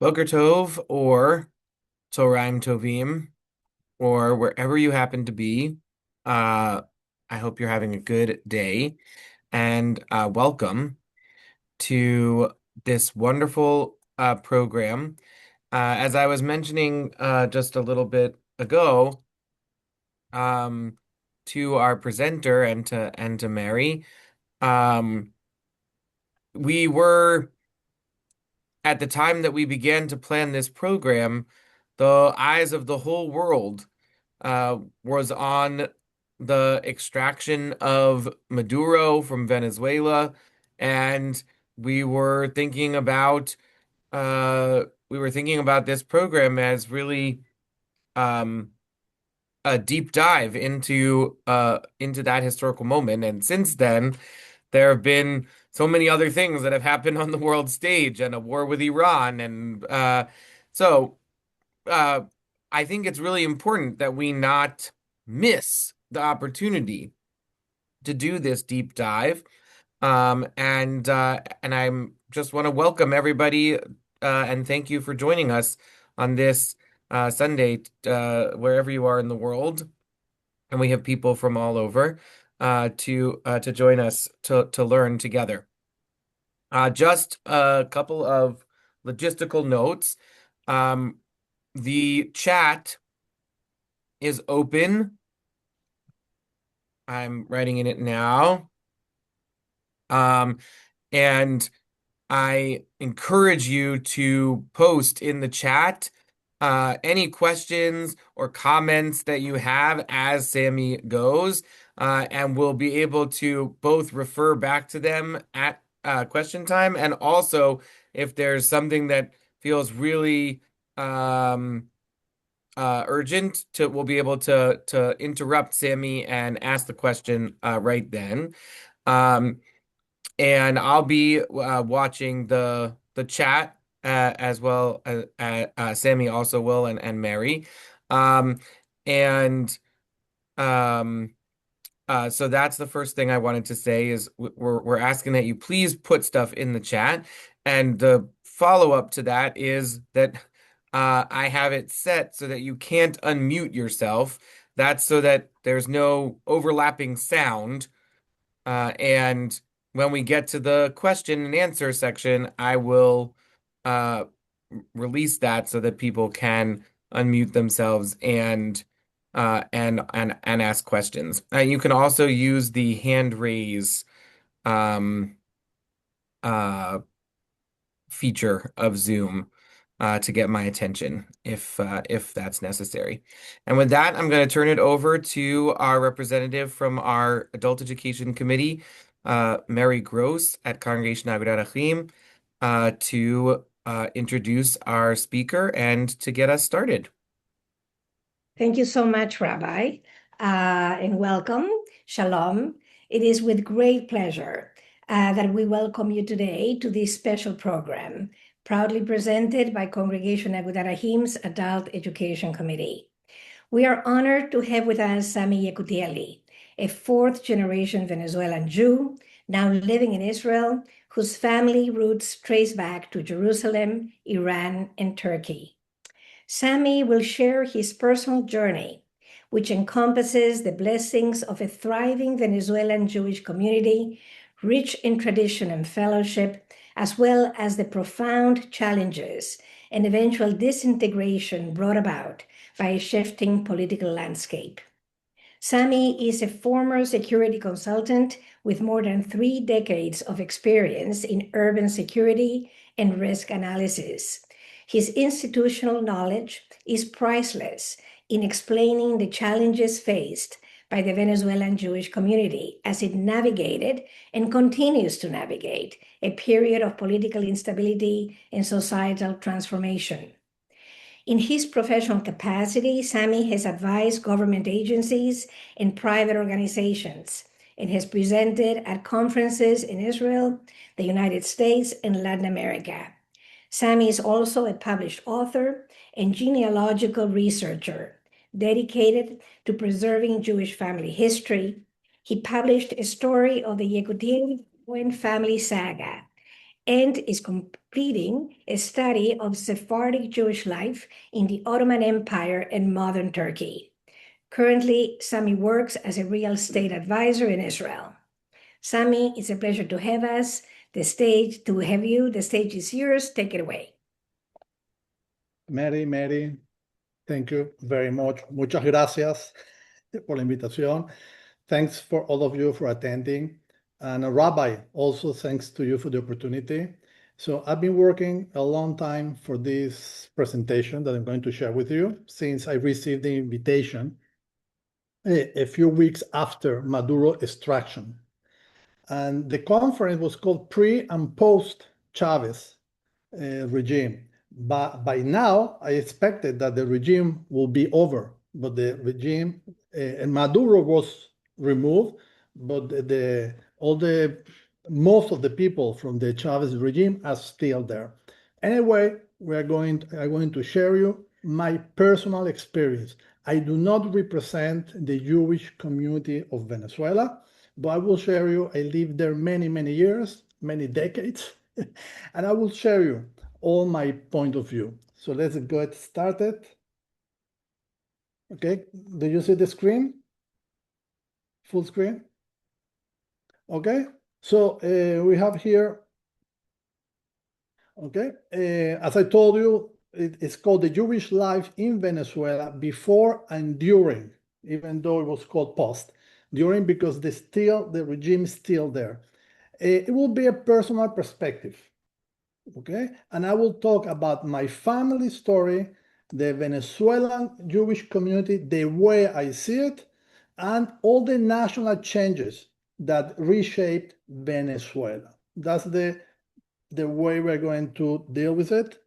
Boker Tov or Toraim Tovim or wherever you happen to be. Uh, I hope you're having a good day and welcome to this wonderful program. As I was mentioning just a little bit ago, um, to our presenter and to Mary, um, we were at the time that we began to plan this program, the eyes of the whole world was on the extraction of Maduro from Venezuela, and we were thinking about this program as really um, a deep dive into that historical moment. And since then, there have been so many other things that have happened on the world stage, and a war with Iran, and so uh, I think it's really important that we not miss the opportunity to do this deep dive. And I'm just want to welcome everybody and thank you for joining us on this Sunday, wherever you are in the world. And we have people from all over to join us to learn together. Just a couple of logistical notes. Um, the chat is open. I'm writing in it now. Um, and I encourage you to post in the chat any questions or comments that you have as Sammy goes, and we'll be able to both refer back to them at question time, and also if there's something that feels really urgent, we'll be able to interrupt Sammy and ask the question right then. Um, and I'll be watching the chat as well as Sammy also will, and Mary. Um, and um, so that's the first thing I wanted to say is we're asking that you please put stuff in the chat. And the follow-up to that is that I have it set so that you can't unmute yourself. That's so that there's no overlapping sound. And when we get to the question and answer section, I will uh, release that so that people can unmute themselves and ask questions. You can also use the hand raise um, uh, feature of Zoom to get my attention if that's necessary. And with that, I'm going to turn it over to our representative from our Adult Education Committee, Mary Gross at Congregation Agudat Achim, to introduce our speaker and to get us started. Thank you so much, Rabbi, and welcome. Shalom. It is with great pleasure that we welcome you today to this special program, proudly presented by Congregation Agudat Ahim's Adult Education Committee. We are honored to have with us Sami Yekutieli, a fourth-generation Venezuelan Jew now living in Israel, whose family roots trace back to Jerusalem, Iran, and Turkey. Sami will share his personal journey, which encompasses the blessings of a thriving Venezuelan Jewish community, rich in tradition and fellowship, as well as the profound challenges and eventual disintegration brought about by a shifting political landscape. Sami is a former security consultant with more than 3 decades of experience in urban security and risk analysis. His institutional knowledge is priceless in explaining the challenges faced by the Venezuelan Jewish community as it navigated and continues to navigate a period of political instability and societal transformation. In his professional capacity, Sami has advised government agencies and private organizations and has presented at conferences in Israel, the United States, and Latin America. Sami is also a published author and genealogical researcher dedicated to preserving Jewish family history. He published a story of the Yekutiel family saga and is completing a study of Sephardic Jewish life in the Ottoman Empire and modern Turkey. Currently, Sami works as a real estate advisor in Israel. Sami, it's a pleasure to have us. The stage is yours. Take it away. Mary, thank you very much. Muchas gracias por la invitación. Thanks for all of you for attending. And Rabbi, also thanks to you for the opportunity. So I've been working a long time for this presentation that I'm going to share with you since I received the invitation a few weeks after Maduro extraction. And the conference was called Pre and Post Chavez regime. But by now, I expected that the regime will be over, but the regime and Maduro was removed, but most of the people from the Chavez regime are still there. Anyway, I'm going to share you my personal experience. I do not represent the Jewish community of Venezuela, but I will share you. I lived there many years, many decades, and I will share you all my point of view. So let's get started. Okay, do you see the screen? Full screen? Okay, so we have here, okay, as I told you, it's called the Jewish life in Venezuela before and during, even though it was called post. During, because the regime is still there. It will be a personal perspective. Okay, and I will talk about my family story, the Venezuelan Jewish community, the way I see it, and all the national changes that reshaped Venezuela. That's the way we're going to deal with it.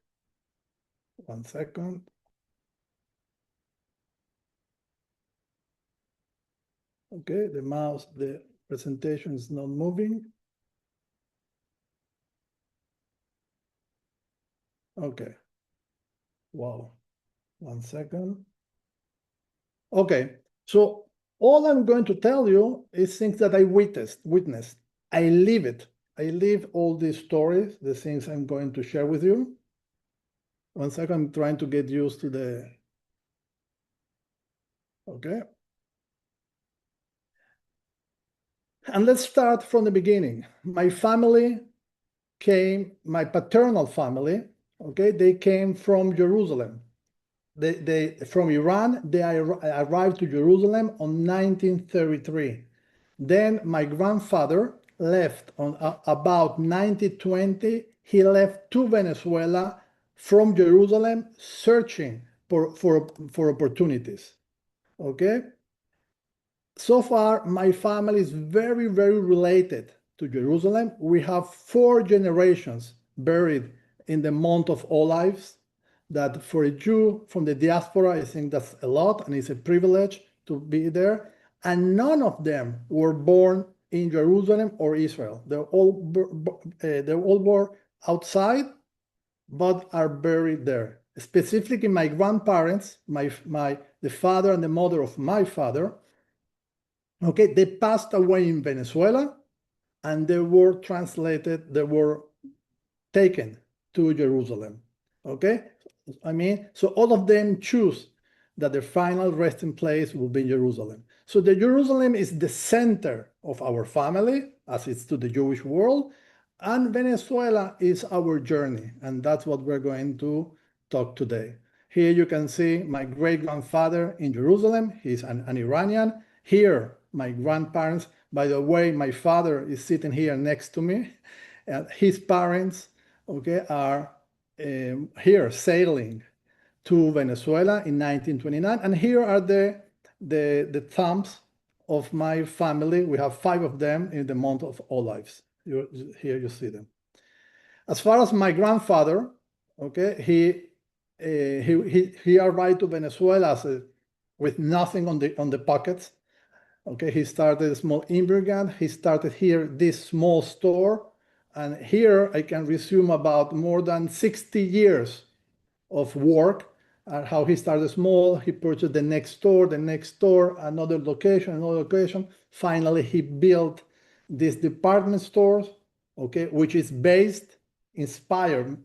1 second. Okay, the presentation is not moving. Okay. Wow. 1 second. Okay. So all I'm going to tell you is things that I witnessed. I live it. I live all these stories, the things I'm going to share with you. 1 second, I'm trying to get used to the, okay. And let's start from the beginning. My family my paternal family, okay, they came from Jerusalem. From Iran, they arrived to Jerusalem on 1933. Then my grandfather left on about 1920. He left to Venezuela from Jerusalem, searching for opportunities. Okay. So far, my family is very related to Jerusalem. We have 4 generations buried in the Mount of Olives. That for a Jew from the diaspora, I think that's a lot, and it's a privilege to be there. And none of them were born in Jerusalem or Israel. They're all born outside, but are buried there. Specifically, my grandparents, the father and the mother of my father, okay, they passed away in Venezuela, and they were taken to Jerusalem. Okay, I mean, so all of them choose that their final resting place will be Jerusalem. So the Jerusalem is the center of our family, as it's to the Jewish world, and Venezuela is our journey, and that's what we're going to talk today. Here you can see my great-grandfather in Jerusalem. He's an Iranian. Here, my grandparents. By the way, my father is sitting here next to me. His parents, okay, are here sailing to Venezuela in 1929. And here are the thumbs of my family. We have 5 of them in the Mount of Olives. Here you see them. As far as my grandfather, okay, he arrived to Venezuela with nothing on the pockets. Okay, he started a small immigrant. He started here this small store, and here I can resume about more than 60 years of work. How he started small, he purchased the next store, another location. Finally, he built this department store, okay, which is based inspired.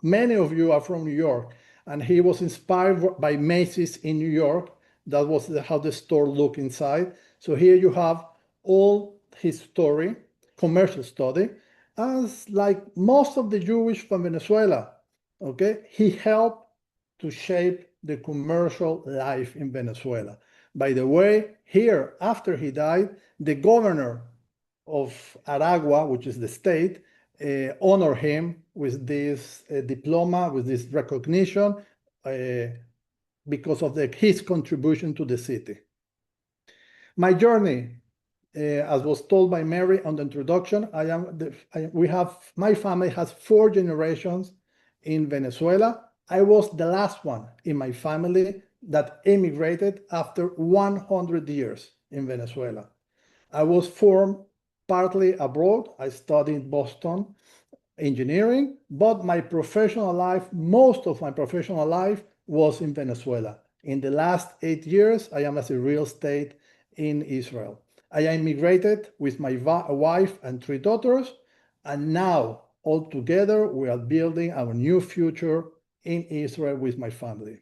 Many of you are from New York, and he was inspired by Macy's in New York. That was how the store looked inside. So here you have all his story, commercial study, as like most of the Jewish from Venezuela. Okay, he helped to shape the commercial life in Venezuela. By the way, here after he died, the governor of Aragua, which is the state, honor him with this diploma, with this recognition, uh, because of his contribution to the city. My journey, as was told by Mary on the introduction, my family has 4 generations in Venezuela. I was the last one in my family that emigrated after 100 years in Venezuela. I was formed partly abroad. I studied in Boston engineering, but my professional life, most of my professional life was in Venezuela. In the last 8 years, I am as a real estate in Israel. I immigrated with my wife and 3 daughters, and now all together we are building our new future in Israel with my family.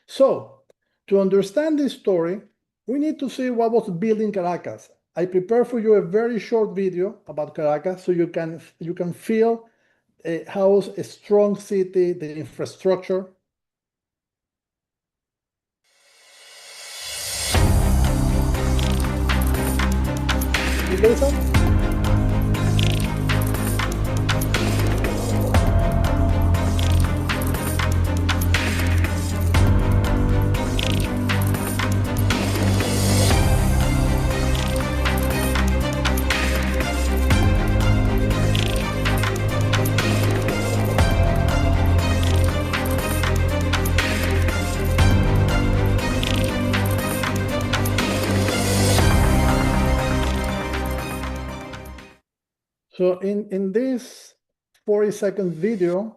So, to understand this story, we need to see what was building Caracas. I prepared for you a very short video about Caracas so you can feel how a strong city, the infrastructure. You get some? So in this 40-second video,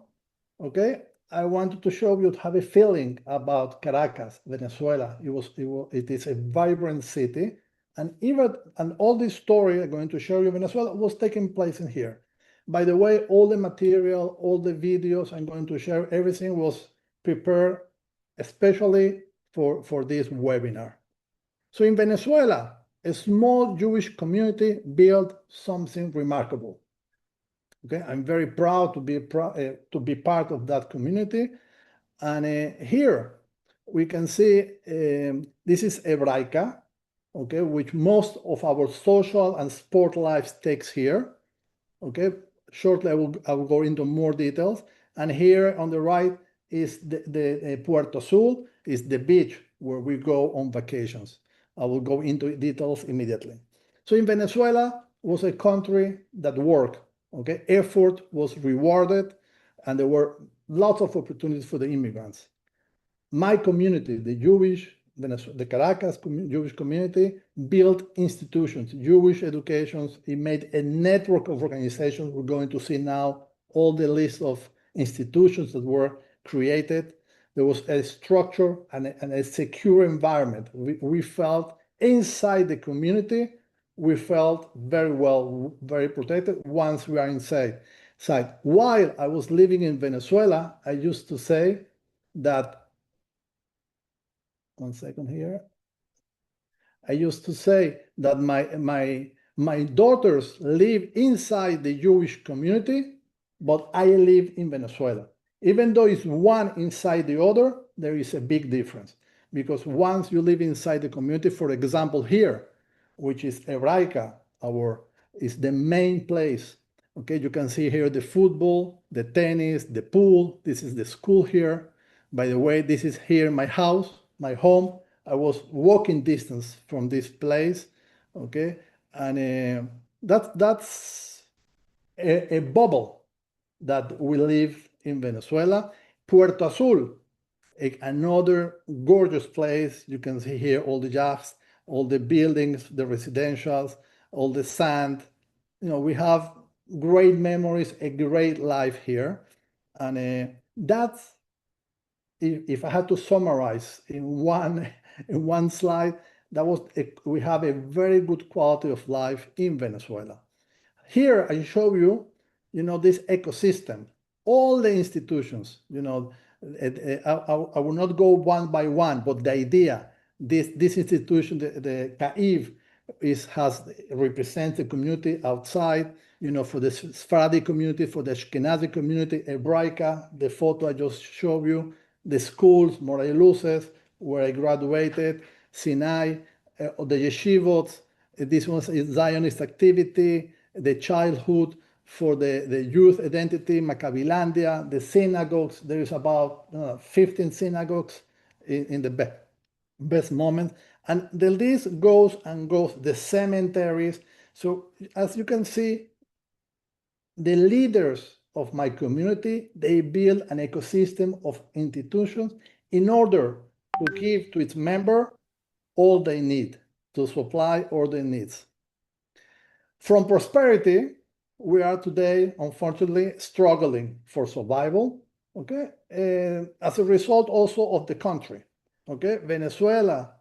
okay, I wanted to show you to have a feeling about Caracas, Venezuela. It is a vibrant city, and all this story I'm going to show you Venezuela was taking place in here. By the way, all the material, all the videos I'm going to share, everything was prepared especially for this webinar. So in Venezuela, a small Jewish community built something remarkable. Okay, I'm very proud to be part of that community. And here we can see this is Hebraica, okay, which most of our social and sport lives takes here. Okay, shortly I will go into more details. And here on the right is the Puerto Azul, is the beach where we go on vacations. I will go into details immediately. So in Venezuela was a country that worked. Okay, effort was rewarded, and there were lots of opportunities for the immigrants. My community, the Caracas Jewish community, built institutions, Jewish educations. It made a network of organizations. We're going to see now all the list of institutions that were created. There was a structure and a secure environment. We felt inside the community, we felt very well, very protected once we are inside. While I was living in Venezuela, I used to say that, 1 second here. I used to say that my daughters live inside the Jewish community, but I live in Venezuela. Even though it's one inside the other, there is a big difference. Because once you live inside the community, for example, here, which is Hebraica, is the main place. Okay, you can see here the football, the tennis, the pool. This is the school here. By the way, this is here my house, my home. I was walking distance from this place, okay? And that's a bubble that we live in Venezuela. Puerto Azul, another gorgeous place. You can see here all the yachts, all the buildings, the residentials, all the sand. We have great memories, a great life here. And that's, if I had to summarize in one slide, we have a very good quality of life in Venezuela. Here I show you this ecosystem, all the institutions, I will not go one by one, but the idea, this institution, the CAIV, represents the community outside, for the Sephardi community, for the Ashkenazi community, Hebraica, the photo I just showed you, the schools, Moray Luces, where I graduated, Sinai, the yeshivot, this one is Zionist activity, the childhood for the youth identity, Maccabilandia, the synagogues. There is about 15 synagogues in the best moment. And the list goes and goes, the cemeteries. So as you can see, the leaders of my community, they build an ecosystem of institutions in order to give to its member all they need, to supply all their needs. From prosperity, we are today, unfortunately, struggling for survival, okay? As a result also of the country, okay? Venezuela,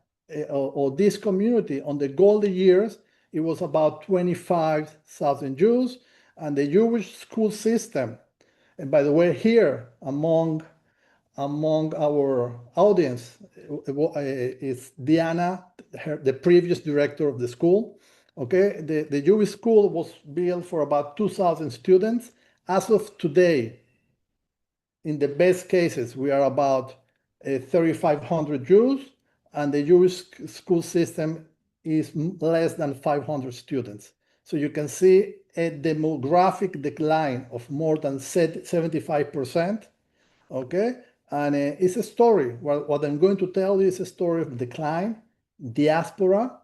or this community, on the golden years, it was about 25,000 Jews, and the Jewish school system, and by the way, here among our audience is Diana, the previous director of the school. Okay, the Jewish school was built for about 2,000 students. As of today, in the best cases, we are about 3,500 Jews, and the Jewish school system is less than 500 students. So you can see a demographic decline of more than 75%. Okay, and it's a story. What I'm going to tell you is a story of decline, diaspora.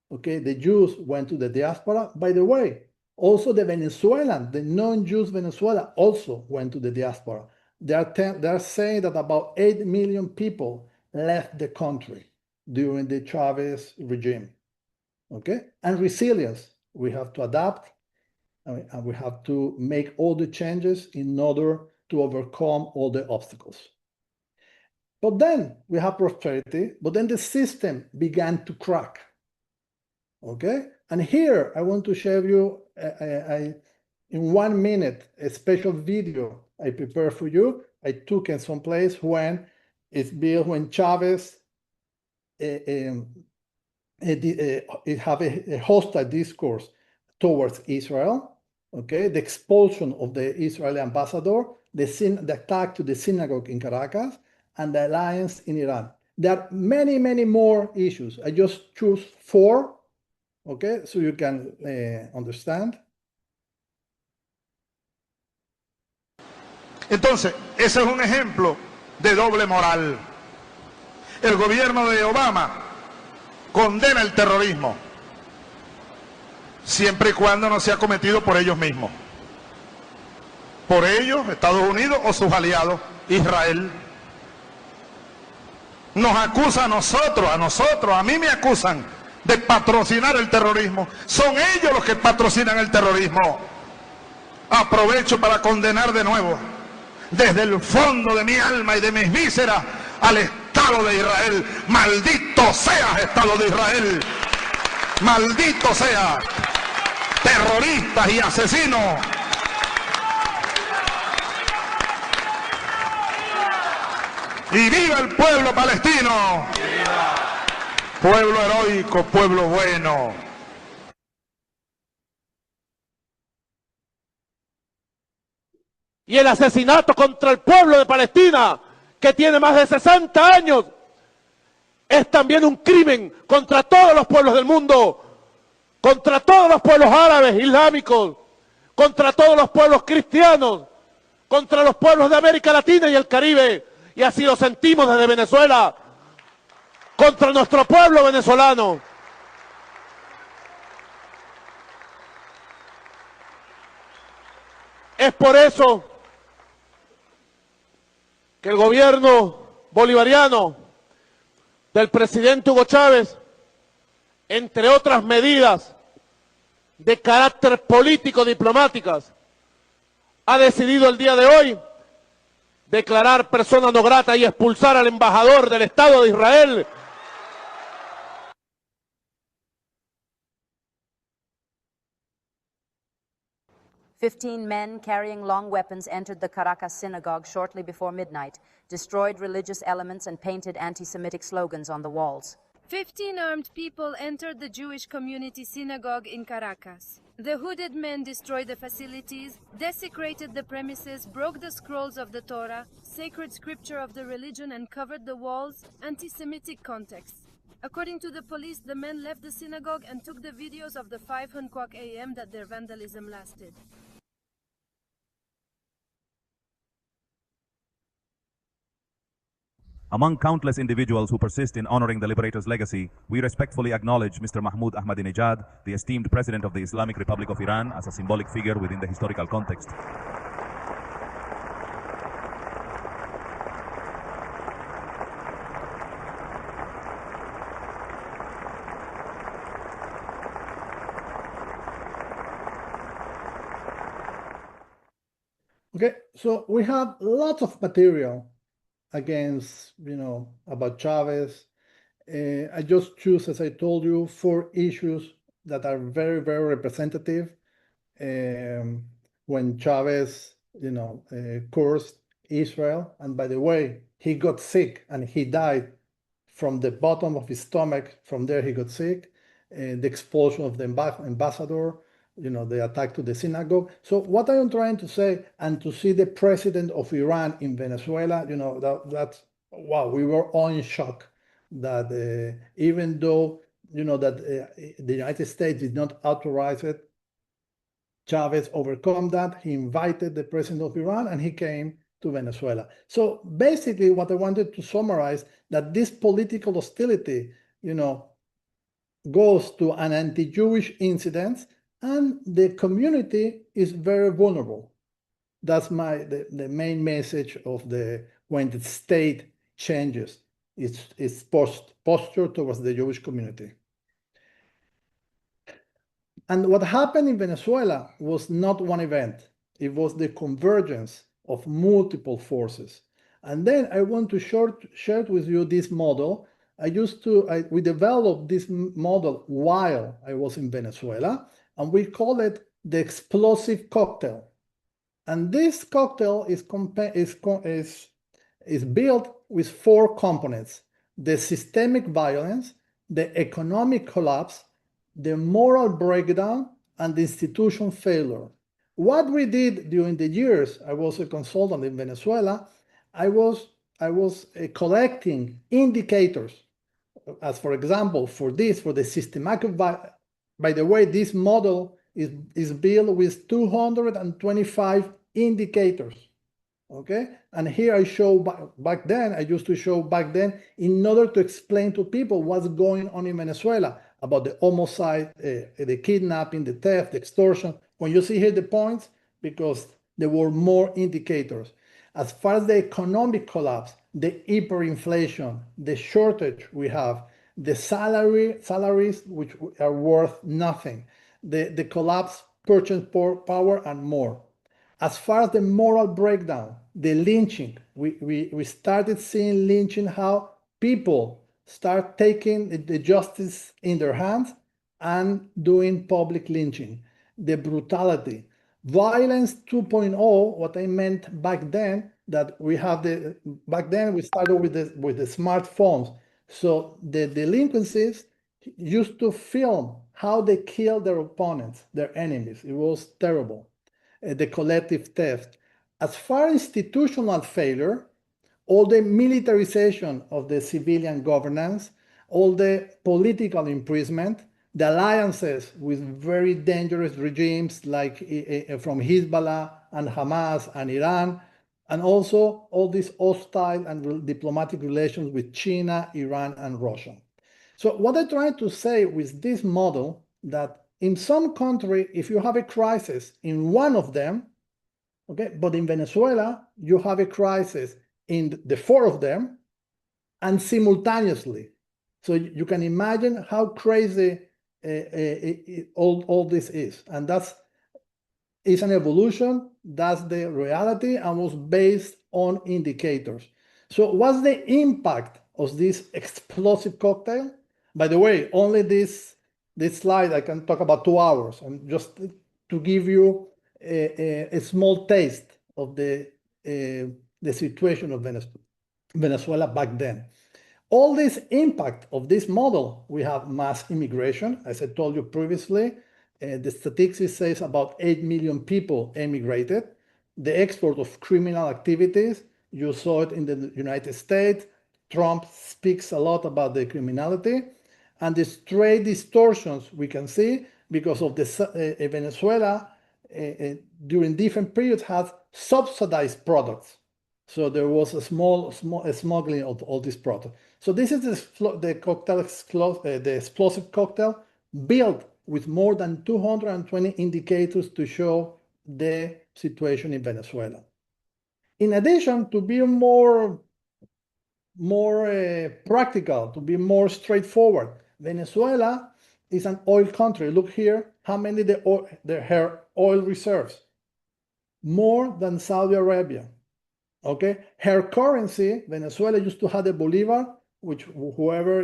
Okay, the Jews went to the diaspora. By the way, also the Venezuelan, the non-Jews Venezuela also went to the diaspora. They are saying that about 8 million people left the country during the Chavez regime. Okay, and resilience. We have to adapt, and we have to make all the changes in order to overcome all the obstacles. But then we have prosperity, but then the system began to crack. Okay, and here I want to share you in 1 minute a special video I prepared for you. I took in some place when Chavez it have a hostile discourse towards Israel. Okay, the expulsion of the Israeli ambassador, the attack to the synagogue in Caracas, and the alliance in Iran. There are many, many more issues. I just choose 4, okay, so you can understand. Entonces, ese es un ejemplo de doble moral. El gobierno de Obama condena el terrorismo, siempre y cuando no sea cometido por ellos mismos. Por ellos, Estados Unidos o sus aliados, Israel. Nos acusa a nosotros, a mí me acusan de patrocinar el terrorismo. Son ellos los que patrocinan el terrorismo. Aprovecho para condenar de nuevo, desde el fondo de mi alma y de mis vísceras, al Estado de Israel. Maldito seas, Estado de Israel. Maldito sea, terroristas y asesinos. Y viva el pueblo palestino. ¡Viva! Pueblo heroico, pueblo bueno. Y el asesinato contra el pueblo de Palestina, que tiene más de 60 años, es también un crimen contra todos los pueblos del mundo, contra todos los pueblos árabes, islámicos, contra todos los pueblos cristianos, contra los pueblos de América Latina y el Caribe, y así lo sentimos desde Venezuela, contra nuestro pueblo venezolano. Es por eso que el gobierno bolivariano del presidente Hugo Chávez, entre otras medidas de carácter político diplomáticas, ha decidido el día de hoy declarar persona no grata y expulsar al embajador del Estado de Israel . 15 men carrying long weapons entered the Caracas synagogue shortly before midnight, destroyed religious elements, and painted anti-Semitic slogans on the walls. 15 armed people entered the Jewish community synagogue in Caracas. The hooded men destroyed the facilities, desecrated the premises, broke the scrolls of the Torah, sacred scripture of the religion, and covered the walls, anti-Semitic context. According to the police, the men left the synagogue and took the videos of the 5 a.m. that their vandalism lasted. Among countless individuals who persist in honoring the liberator's legacy, we respectfully acknowledge Mr. Mahmoud Ahmadinejad, the esteemed President of the Islamic Republic of Iran, as a symbolic figure within the historical context. Okay, so we have lots of material against, about Chavez. I just choose, as I told you, 4 issues that are very, very representative. When Chavez, cursed Israel, and by the way, he got sick and he died from the bottom of his stomach. From there, he got sick. The expulsion of the ambassador, the attack to the synagogue. So what I am trying to say, and to see the president of Iran in Venezuela, that's, wow, we were all in shock that even though, that the United States did not authorize it, Chavez overcome that. He invited the president of Iran and he came to Venezuela. So basically what I wanted to summarize, that this political hostility, goes to an anti-Jewish incident, and the community is very vulnerable. That's the main message of when the state changes its posture towards the Jewish community. And what happened in Venezuela was not one event. It was the convergence of multiple forces. And then I want to share with you this model. We developed this model while I was in Venezuela, and we call it the explosive cocktail. And this cocktail is built with 4 components: the systemic violence, the economic collapse, the moral breakdown, and the institution failure. What we did during the years I was a consultant in Venezuela, I was collecting indicators, as for example, for the systematic violence. By the way, this model is built with 225 indicators. Okay, and here I show back then, I used to show back then in order to explain to people what's going on in Venezuela about the homicide, the kidnapping, the theft, the extortion. When you see here the points, because there were more indicators. As far as the economic collapse, the hyperinflation, the shortage we have, the salaries which are worth nothing, the collapse, purchase power, and more. As far as the moral breakdown, the lynching, we started seeing lynching, how people start taking the justice in their hands and doing public lynching. The brutality, violence 2.0, what I meant back then, that we have back then we started with the smartphones. So the delinquencies used to film how they kill their opponents, their enemies. It was terrible. The collective theft. As far as institutional failure, all the militarization of the civilian governance, all the political imprisonment, the alliances with very dangerous regimes like from Hezbollah and Hamas and Iran, and also all these hostile and diplomatic relations with China, Iran, and Russia. So what I'm trying to say with this model, that in some country, if you have a crisis in one of them, okay, but in Venezuela, you have a crisis in the 4 of them, and simultaneously. So you can imagine how crazy all this is. And it's an evolution, that's the reality, and was based on indicators. So what's the impact of this explosive cocktail? By the way, only this slide I can talk about 2 hours, and just to give you a small taste of the situation of Venezuela back then. All this impact of this model, we have mass immigration, as I told you previously. The statistics says about 8 million people emigrated. The export of criminal activities, you saw it in the United States. Trump speaks a lot about the criminality. And the trade distortions we can see because of the Venezuela during different periods has subsidized products. So there was a small smuggling of all these products. So this is the cocktail, the explosive cocktail built with more than 220 indicators to show the situation in Venezuela. In addition, to be more practical, to be more straightforward, Venezuela is an oil country. Look here, how many her oil reserves? More than Saudi Arabia. Okay, her currency, Venezuela used to have the bolivar, which whoever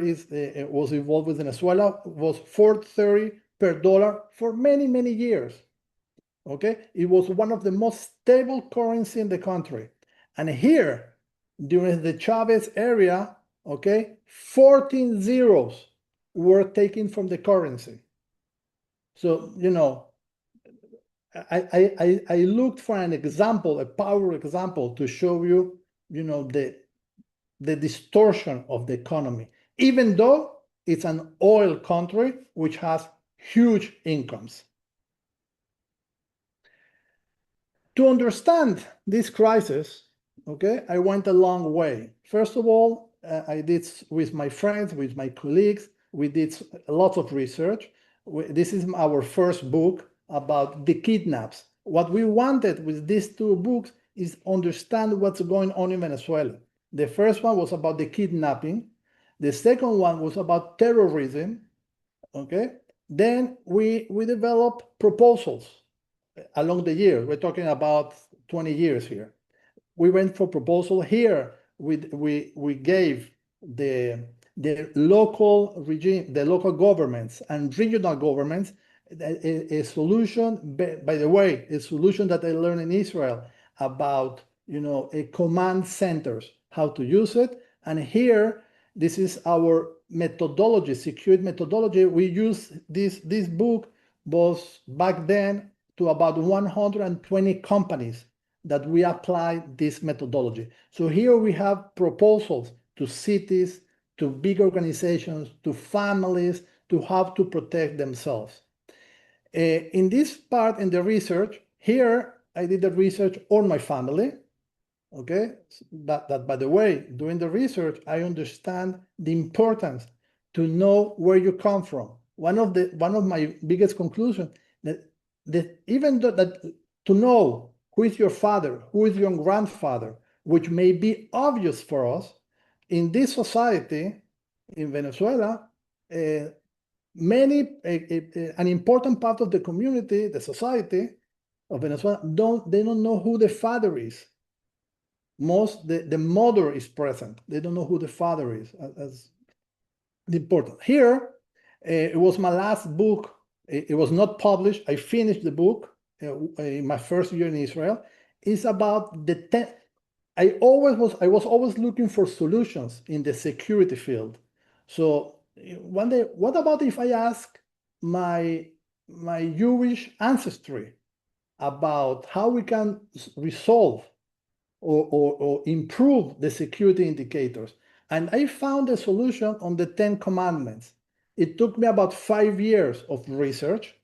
was involved with Venezuela was 4.30 per dollar for many, many years. Okay, it was one of the most stable currency in the country. And here, during the Chavez era, okay, 14 zeros were taken from the currency. So, you know, I looked for an example, a power example to show you, you know, the distortion of the economy, even though it's an oil country which has huge incomes. To understand this crisis, okay, I went a long way. First of all, I did with my friends, with my colleagues, we did a lot of research. This is our first book about the kidnaps. What we wanted with these two books is understand what's going on in Venezuela. The first one was about the kidnapping. The second one was about terrorism, okay? Then we developed proposals along the year. We're talking about 20 years here. We went for proposal here. We gave the local regime, the local governments and regional governments a solution. By the way, a solution that I learned in Israel about, you know, a command centers, how to use it. And here, this is our methodology, security methodology. We use this book was back then to about 120 companies that we apply this methodology. So here we have proposals to cities, to big organizations, to families, to how to protect themselves. In this part in the research, here I did the research on my family, okay? That by the way, doing the research, I understand the importance to know where you come from. One of my biggest conclusions that even though that to know who is your father, who is your grandfather, which may be obvious for us, in this society, in Venezuela, an important part of the community, the society of Venezuela, they don't know who the father is. The mother is present. They don't know who the father is as important. Here, it was my last book. It was not published. I finished the book in my first year in Israel. It's about I was always looking for solutions in the security field. So one day, what about if I ask my Jewish ancestry about how we can resolve or improve the security indicators? And I found a solution on the 10 commandments. It took me about 5 years of research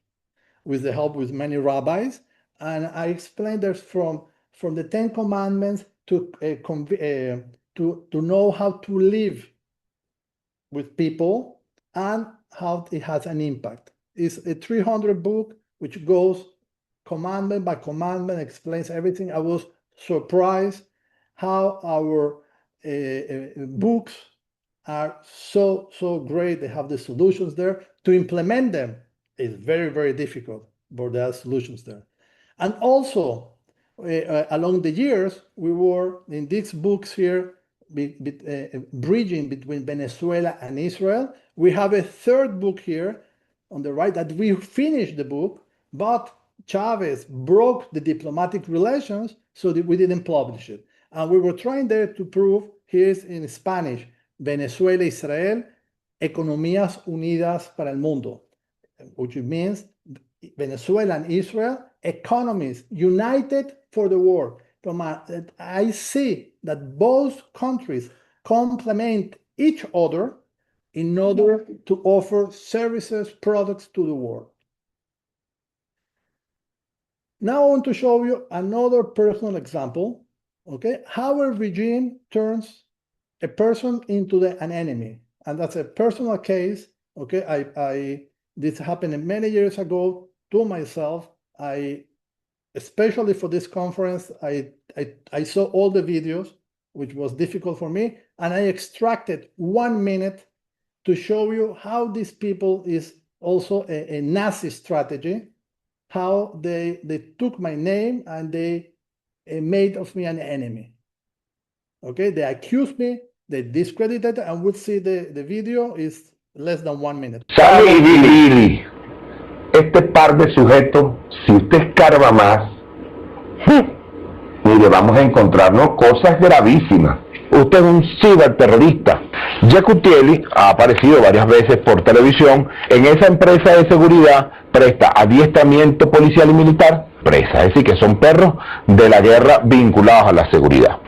with the help with many rabbis. And I explained that from the 10 commandments to know how to live with people and how it has an impact. It's a 300 book, which goes commandment by commandment, explains everything. I was surprised how our books are so great. They have the solutions there. To implement them is very, very difficult, but there are solutions there. And also, along the years, we were in these books here, bridging between Venezuela and Israel. We have a third book here on the right that we finished the book, but Chavez broke the diplomatic relations so that we didn't publish it. And we were trying there to prove, here's in Spanish, Venezuela, Israel, Economías Unidas para el Mundo, which means Venezuela and Israel, economies united for the world. I see that both countries complement each other in order to offer services, products to the world. Now I want to show you another personal example, okay? How a regime turns a person into an enemy. And that's a personal case, okay? This happened many years ago to myself. Especially for this conference, I saw all the videos, which was difficult for me, and I extracted 1 minute to show you how these people is also a Nazi strategy, how they took my name and they made of me an enemy. Okay, they accused me, they discredited, and we'll see the video is less than 1 minute. Sally y Billy, este par de sujetos, si usted escarba más, mire, vamos a encontrarnos cosas gravísimas. Usted es un ciberterrorista. Giacutielli ha aparecido varias veces por televisión. En esa empresa de seguridad presta adiestramiento policial y militar, presa, es decir, que son perros de la guerra vinculados a la seguridad.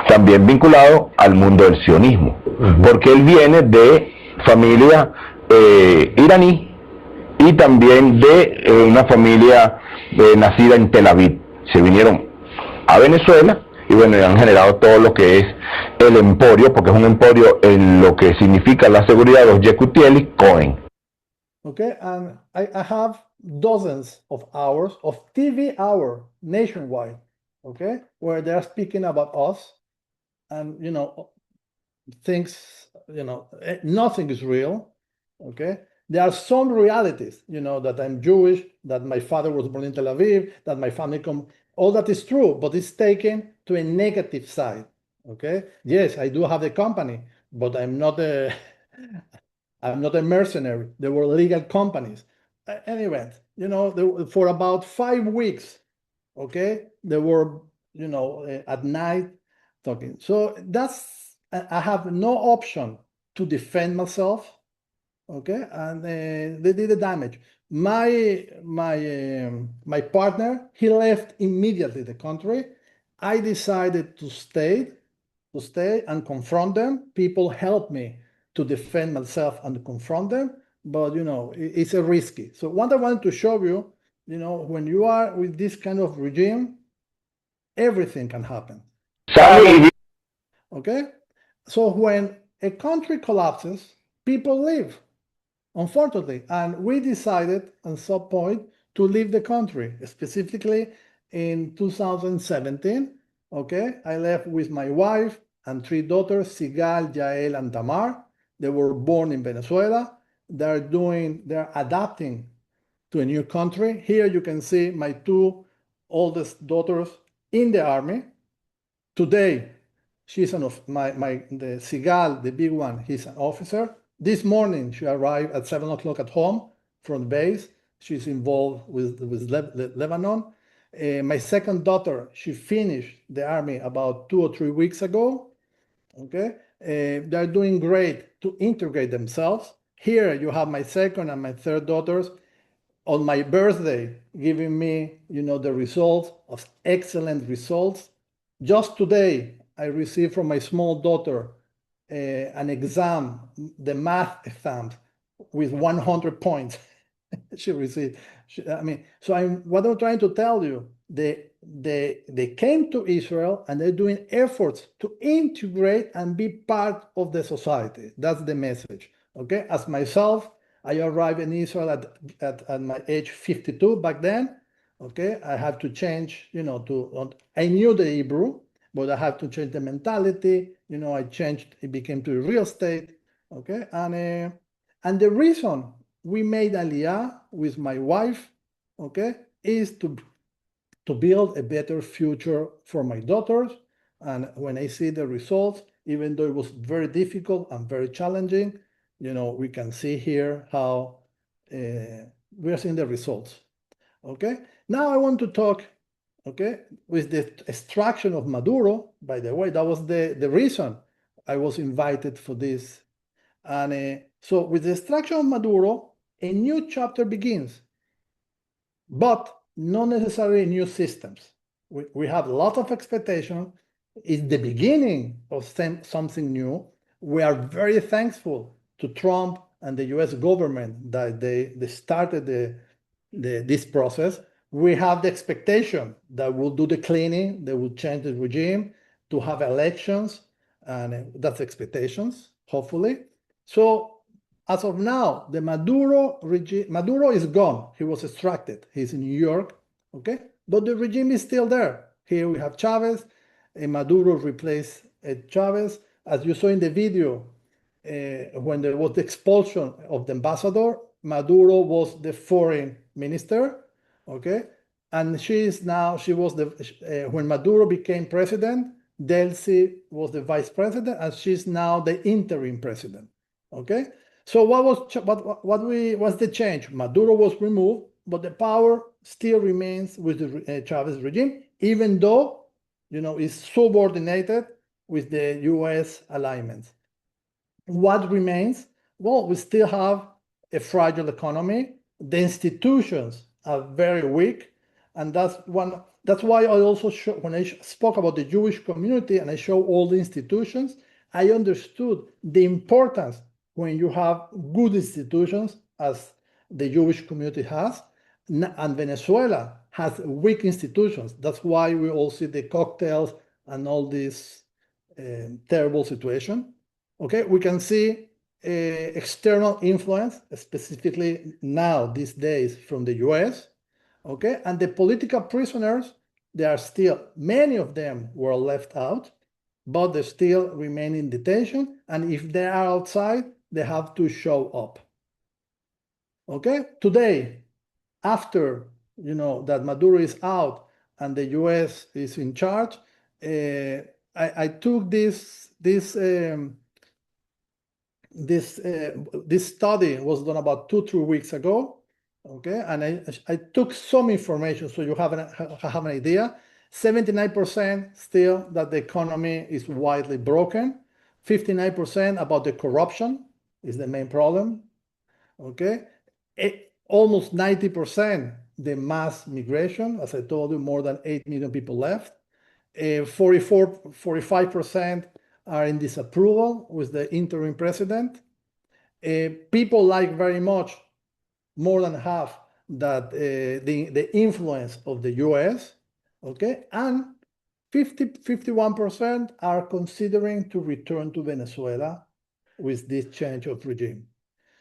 También vinculado al mundo del sionismo, porque él viene de familia iraní y también de una familia nacida en Tel Aviv. Se vinieron a Venezuela y bueno, han generado todo lo que es el emporio, porque es un emporio en lo que significa la seguridad de los Giacutielli Cohen. Okay, and I have dozens of hours of TV hour nationwide, okay, where they're speaking about us, and things, nothing is real, okay. There are some realities, that I'm Jewish, that my father was born in Tel Aviv, that my family all that is true, but it's taken to a negative side, okay? Yes, I do have a company, but I'm not a mercenary. There were legal companies. Anyway, for about 5 weeks, okay, they were, at night talking. So I have no option to defend myself, okay, and they did the damage. My partner, he left immediately the country. I decided to stay and confront them. People helped me to defend myself and confront them, but it's a risky. So what I wanted to show you, when you are with this kind of regime, everything can happen. Okay, so when a country collapses, people leave. Unfortunately, and we decided at some point to leave the country, specifically in 2017, okay? I left with my wife and 3 daughters, Sigal, Yael, and Tamar. They were born in Venezuela. They're adapting to a new country. Here you can see my 2 oldest daughters in the army. Today, she's the Sigal, the big one, he's an officer. This morning, she arrived at 7 o'clock at home from the base. She's involved with Lebanon. My second daughter, she finished the army about 2 or 3 weeks ago. Okay, they're doing great to integrate themselves. Here you have my second and my third daughters on my birthday giving me, the results of excellent results. Just today, I received from my small daughter an exam, the math exam, with 100 points. She received. What I'm trying to tell you, they came to Israel and they're doing efforts to integrate and be part of the society. That's the message. Okay, as myself, I arrived in Israel at my age 52 back then. Okay, I had to change, I knew the Hebrew, but I had to change the mentality. I changed, it became to real estate. Okay, and the reason we made Aliyah with my wife, okay, is to build a better future for my daughters. And when I see the results, even though it was very difficult and very challenging, we can see here how we are seeing the results. Okay, Now I want to talk, okay, with the extraction of Maduro. By the way, that was the reason I was invited for this. And so with the extraction of Maduro, a new chapter begins, but not necessarily new systems. We have a lot of expectation. It's the beginning of something new. We are very thankful to Trump and the US government that they started this process. We have the expectation that we'll do the cleaning, they will change the regime to have elections, and that's expectations, hopefully. So as of now, the Maduro regime, Maduro is gone. He was extracted. He's in New York, okay? But the regime is still there. Here we have Chavez, and Maduro replaced Chavez. As you saw in the video, when there was the expulsion of the ambassador, Maduro was the foreign minister, okay? And she was when Maduro became president, Delcy was the vice president, and she's now the interim president, okay? So what's the change? Maduro was removed, but the power still remains with the Chavez regime, even though, it's subordinated with the US alignments. What remains? Well, we still have a fragile economy. The institutions are very weak, and that's why I also when I spoke about the Jewish community and I show all the institutions, I understood the importance when you have good institutions as the Jewish community has, and Venezuela has weak institutions. That's why we all see the cocktails and all this terrible situation. Okay, we can see external influence, specifically now, these days, from the US. Okay, and the political prisoners, there are still, many of them were left out, but they still remain in detention. And if they are outside, they have to show up. Okay, today, after that Maduro is out and the US is in charge, I took this study was done about 2-3 weeks ago, okay, and I took some information so you have an idea. 79% still that the economy is widely broken. 59% about the corruption is the main problem, okay. Almost 90% the mass migration, as I told you, more than 8 million people left. 45% are in disapproval with the interim president. People like very much, more than half, that the influence of the US, okay, and 51% are considering to return to Venezuela with this change of regime.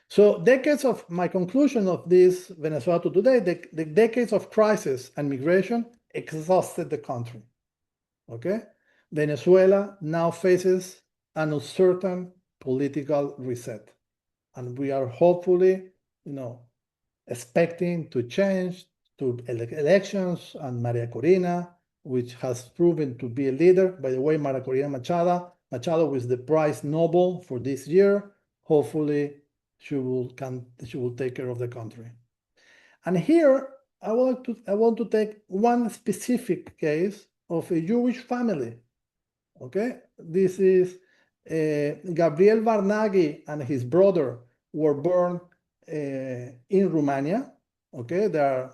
So my conclusion of this Venezuela to today, the decades of crisis and migration exhausted the country, okay? Venezuela now faces an uncertain political reset. And we are hopefully, expecting to change to elections, and Maria Corina, which has proven to be a leader. By the way, Maria Corina Machado was the Prize Nobel for this year. Hopefully, she will take care of the country. And here, I want to take one specific case of a Jewish family. Okay, this is Gabriel Varnaghi and his brother were born in Romania. Okay, their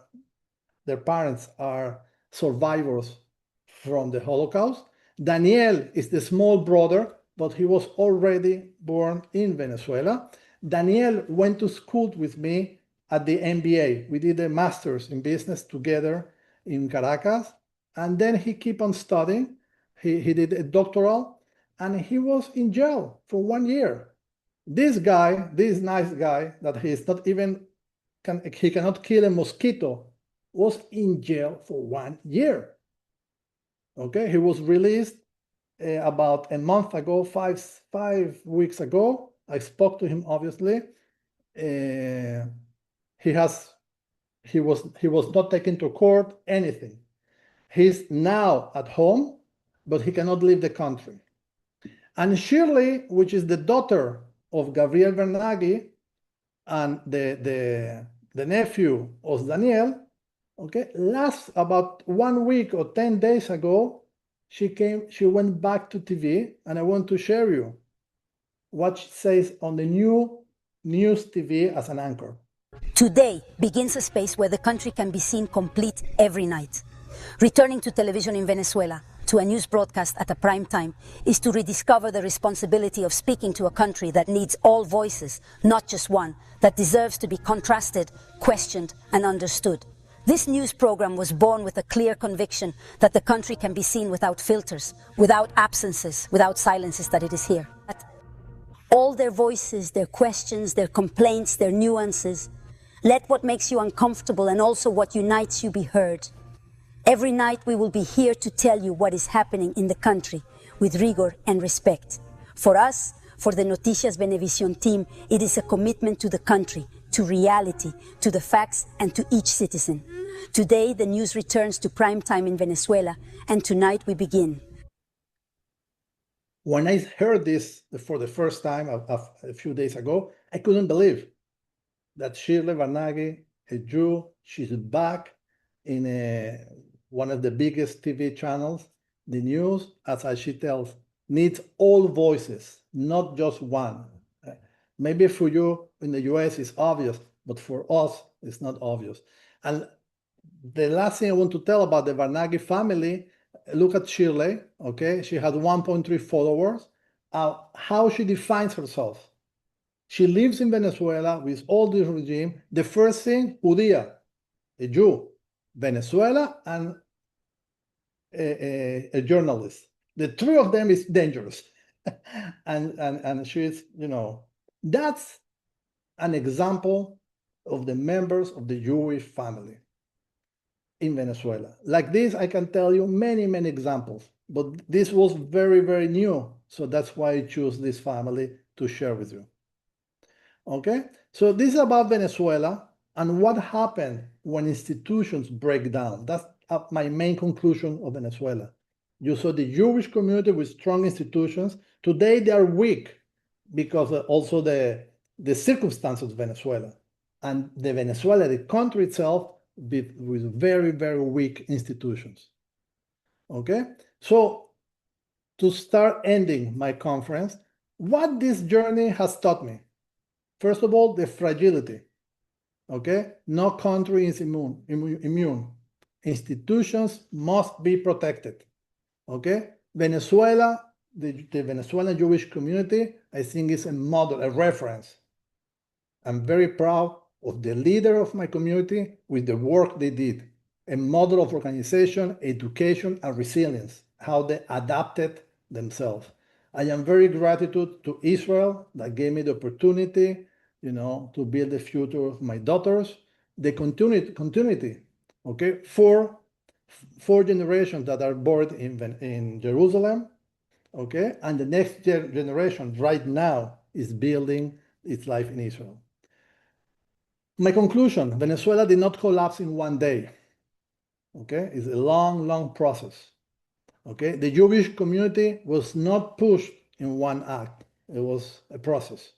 parents are survivors from the Holocaust. Daniel is the small brother, but he was already born in Venezuela. Daniel went to school with me at the MBA. We did a master's in business together in Caracas, and then he kept on studying. He did a doctoral, and he was in jail for 1 year. This guy, this nice guy, that he cannot kill a mosquito, was in jail for 1 year. Okay, he was released about a month ago, 5 weeks ago. I spoke to him, obviously. He was not taken to court, anything. He's now at home, but he cannot leave the country. And Shirley, which is the daughter of Gabriel Bernaghi and the nephew of Daniel, Okay, last about 1 week or 10 days ago, she went back to TV, and I want to share you what she says on the new news TV as an anchor. Today begins a space where the country can be seen complete every night. Returning to television in Venezuela, to a news broadcast at a prime time, is to rediscover the responsibility of speaking to a country that needs all voices, not just one, that deserves to be contrasted, questioned, and understood. This news program was born with a clear conviction that the country can be seen without filters, without absences, without silences, that it is here. All their voices, their questions, their complaints, their nuances. Let what makes you uncomfortable and also what unites you be heard. Every night we will be here to tell you what is happening in the country with rigor and respect. For us, for the Noticias Venevisión team, it is a commitment to the country, to reality, to the facts, and to each citizen. Today, the news returns to prime time in Venezuela, and tonight we begin. When I heard this for the first time a few days ago, I couldn't believe that Shirley Varnaghi, a Jew, she's back in one of the biggest TV channels. The news, as she tells, needs all voices, not just one. Maybe for you in the US it's obvious, but for us it's not obvious. And the last thing I want to tell about the Varnaghi family, look at Shirley, okay? She has 1.3 followers. How she defines herself. She lives in Venezuela with all this regime. The first thing, Judía, a Jew, Venezuela, and a journalist. The three of them is dangerous. and she's, that's an example of the members of the Jewish family in Venezuela. Like this, I can tell you many, many examples, but this was very, very new. So that's why I chose this family to share with you. Okay, so this is about Venezuela and what happened when institutions break down. That's my main conclusion of Venezuela. You saw the Jewish community with strong institutions. Today they are weak because also the circumstances of Venezuela. And the Venezuela, the country itself, with very, very weak institutions. Okay, so to start ending my conference, what this journey has taught me. First of all, the fragility. Okay, no country is immune. Institutions must be protected. Okay, Venezuela, the Venezuelan Jewish community, I think is a model, a reference. I'm very proud of the leader of my community with the work they did, a model of organization, education, and resilience, how they adapted themselves. I am very grateful to Israel that gave me the opportunity, to build the future of my daughters, the continuity, okay, four generations that are born in Jerusalem, okay, and the next generation right now is building its life in Israel. My conclusion, Venezuela did not collapse in one day. Okay, it's a long, long process. Okay, the Jewish community was not pushed in one act. It was a process.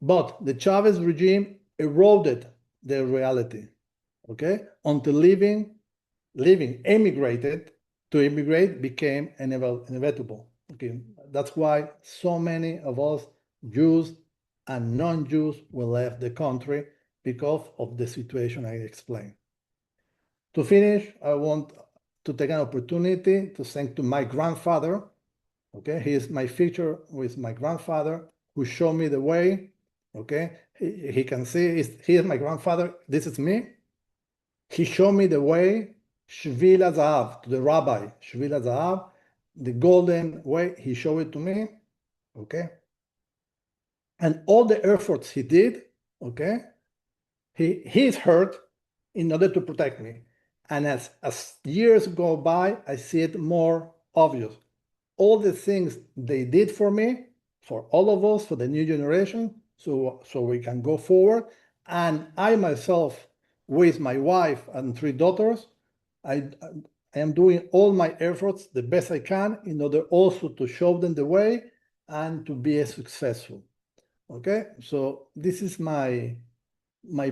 But the Chavez regime eroded their reality. Okay, until emigrated became inevitable. Okay, that's why so many of us, Jews and non-Jews, will left the country because of the situation I explained. To finish, I want to take an opportunity to thank to my grandfather. Okay, he is my picture with my grandfather who showed me the way. Okay, he can see he is my grandfather. This is me. He showed me the way, Shvil HaZahav, to the rabbi, Shvil HaZahav, the golden way. He showed it to me. Okay, and all the efforts he did. Okay, he is hurt in order to protect me. And as years go by, I see it more obvious. All the things they did for me, for all of us, for the new generation, so we can go forward. And I myself, with my wife and 3 daughters, I am doing all my efforts the best I can in order also to show them the way and to be successful. Okay, so this is my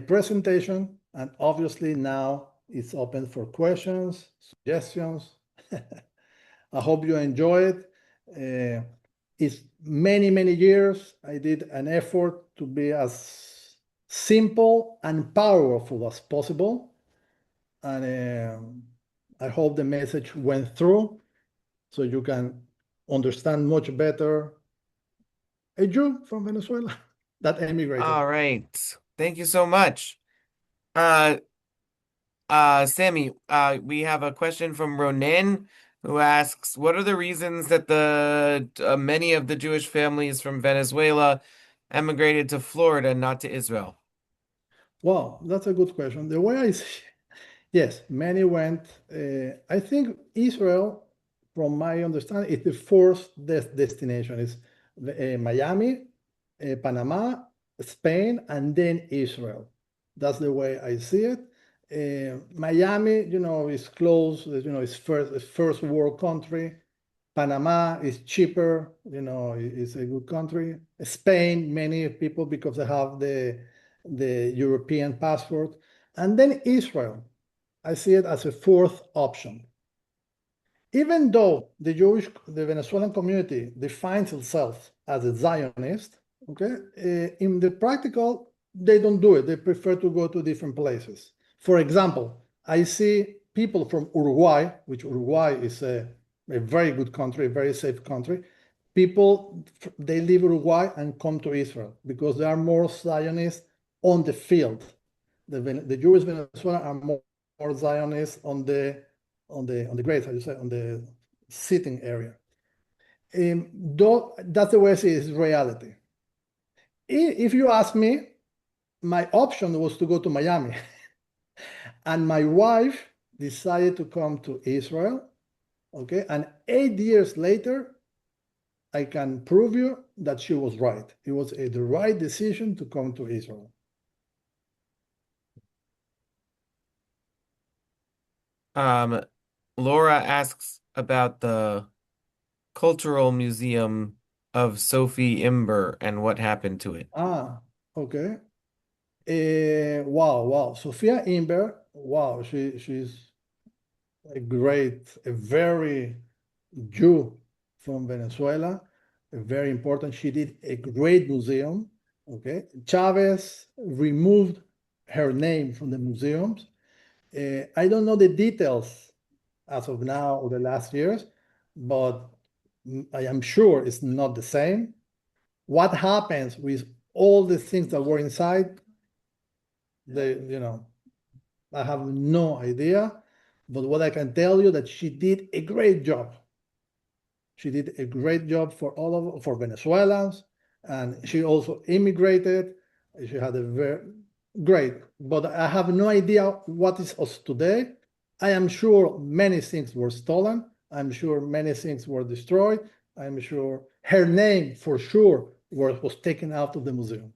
presentation, and obviously now It's open for questions, suggestions. I hope you enjoy it. It's many, many years. I did an effort to be as simple and powerful as possible. And I hope the message went through so you can understand much better a Jew from Venezuela that emigrated. All right. Thank you so much. Sammy, we have a question from Ronin who asks, what are the reasons that the many of the Jewish families from Venezuela emigrated to Florida, not to Israel? Wow, that's a good question. The way I see, yes, many went. I think Israel, from my understanding, is the first destination. It's Miami, Panama, Spain, and then Israel. That's the way I see it. Miami, is close. It's first world country. Panama is cheaper. It's a good country. Spain, many people because they have the European passport, and then Israel. I see it as a fourth option. Even though the Venezuelan community defines itself as a Zionist, okay, in the practical, they don't do it. They prefer to go to different places. For example, I see people from Uruguay, which Uruguay is a very good country, a very safe country. People, they leave Uruguay and come to Israel because they are more Zionists on the field. The Jewish Venezuelans are more Zionists on the grades, how you say, on the sitting area. That's the way I see it, is reality. If you ask me, my option was to go to Miami. And my wife decided to come to Israel, okay? And 8 years later, I can prove you that she was right. It was the right decision to come to Israel. Laura asks about the Cultural Museum of Sophie Imber and what happened to it. Okay. Wow. Sophia Imber, wow, she's a very Jew from Venezuela, very important. She did a great museum. Okay. Chavez removed her name from the museums. I don't know the details as of now or the last years, but I am sure it's not the same. What happens with all the things that were inside? I have no idea, but what I can tell you that she did a great job. She did a great job for Venezuelans, and she also immigrated. She had a very great, but I have no idea what is us today. I am sure many things were stolen. I'm sure many things were destroyed. I'm sure her name for sure was taken out of the museum.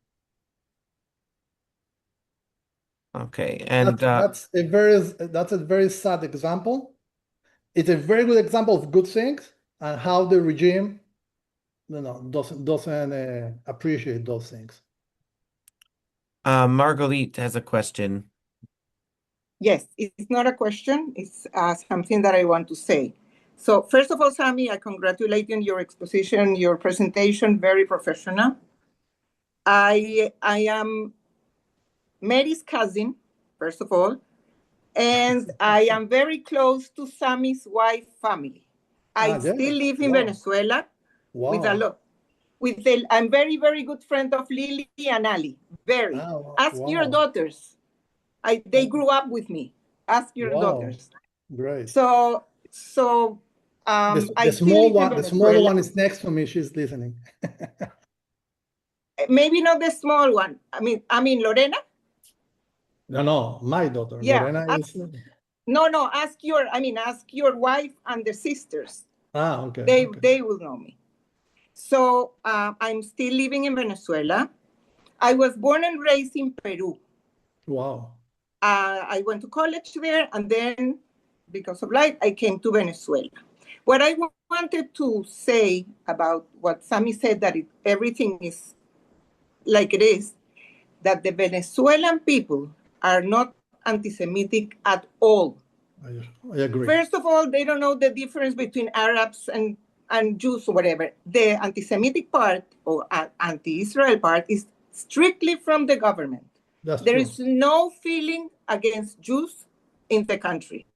Okay, and that's a very sad example. It's a very good example of good things and how the regime, doesn't appreciate those things. Marguerite has a question. Yes, it's not a question. It's something that I want to say. So first of all, Sammy, I congratulate you on your exposition, your presentation, very professional. I am Mary's cousin, first of all, and I am very close to Sammy's wife family. I still live in Venezuela with a lot. I'm very, very good friend of Lily and Ali. Very. Ask your daughters. They grew up with me. Ask your daughters. Great. So the small one is next to me. She's listening. Maybe not the small one. I mean Lorena. No, my daughter. Yeah. Lorena is. No. Ask your wife and the sisters. Okay. They will know me. So I'm still living in Venezuela. I was born and raised in Peru. Wow. I went to college there, and then because of life, I came to Venezuela. What I wanted to say about what Sammy said, that everything is like it is, that the Venezuelan people are not anti-Semitic at all. I agree. First of all, they don't know the difference between Arabs and Jews or whatever. The anti-Semitic part or anti-Israel part is strictly from the government. That's There true. is no feeling against Jews in the country.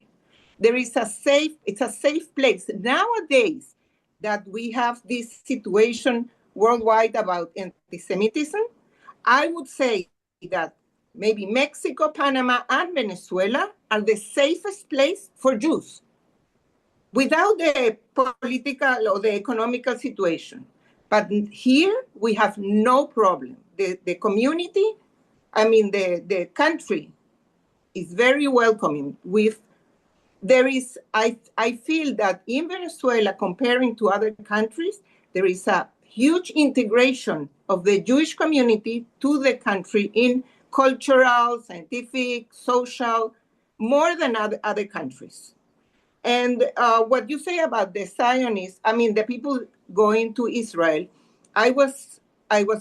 It's a safe place. Nowadays that we have this situation worldwide about anti-Semitism, I would say that maybe Mexico, Panama, and Venezuela are the safest place for Jews without the political or the economical situation. But here we have no problem. The community, the country is very welcoming. I feel that in Venezuela, comparing to other countries, there is a huge integration of the Jewish community to the country in cultural, scientific, social, more than other countries. And what you say about the Zionists, the people going to Israel, I was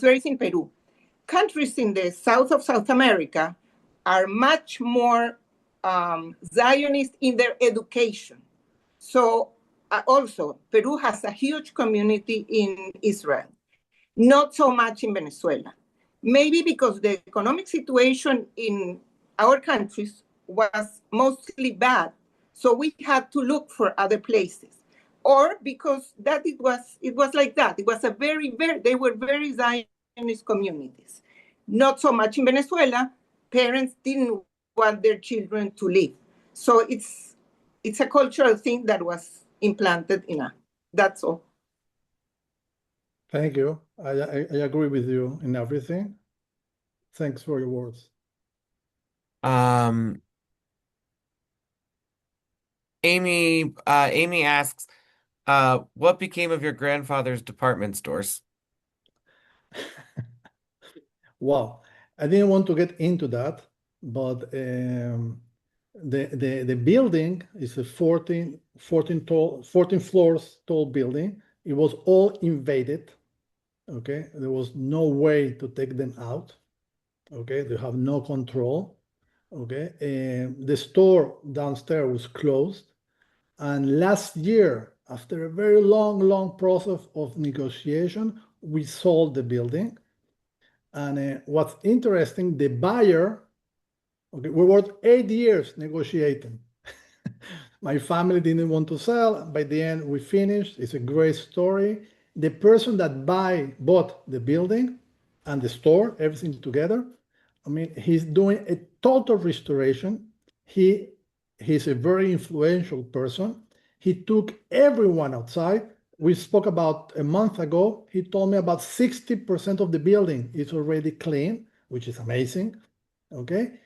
raised in Peru. Countries in the south of South America are much more Zionist in their education. So also, Peru has a huge community in Israel, not so much in Venezuela. Maybe because the economic situation in our countries was mostly bad, so we had to look for other places. Or because it was like that. It was they were very Zionist communities. Not so much in Venezuela. Parents didn't want their children to live. So it's a cultural thing that was implanted in us. That's all. Thank you. I agree with you in everything. Thanks for your words. Amy asks, what became of your grandfather's department stores? Wow. I didn't want to get into that, but the building is a 14 floors tall building. It was all invaded. Okay. There was no way to take them out. Okay. They have no control. Okay. The store downstairs was closed. And last year, after a very long process of negotiation, we sold the building. And what's interesting, the buyer, okay, we worked 8 years negotiating. My family didn't want to sell. By the end, we finished. It's a great story. The person that bought the building and the store, everything together, he's doing a total restoration. He's a very influential person. He took everyone outside. We spoke about a month ago. He told me about 60% of the building is already clean, which is amazing. Okay.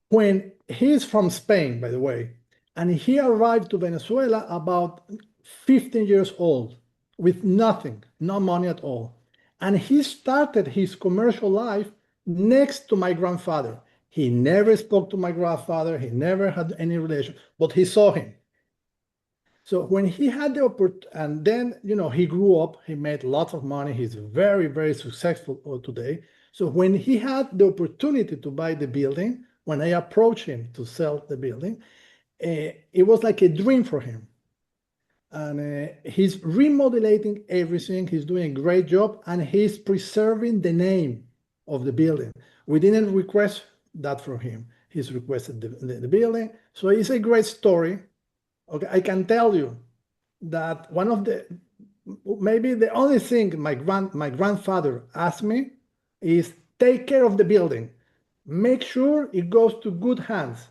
When he's from Spain, by the way, and he arrived to Venezuela about 15 years old with nothing, no money at all. And he started his commercial life next to my grandfather. He never spoke to my grandfather. He never had any relation, but he saw him. So when he had the opportunity, and then, he grew up, he made lots of money. He's very successful today. So when he had the opportunity to buy the building, when I approached him to sell the building, it was like a dream for him. And he's remodeling everything. He's doing a great job, and he's preserving the name of the building. We didn't request that from him. He's requested the building. So it's a great story. Okay, I can tell you that maybe the only thing my grandfather asked me is take care of the building. Make sure it goes to good hands.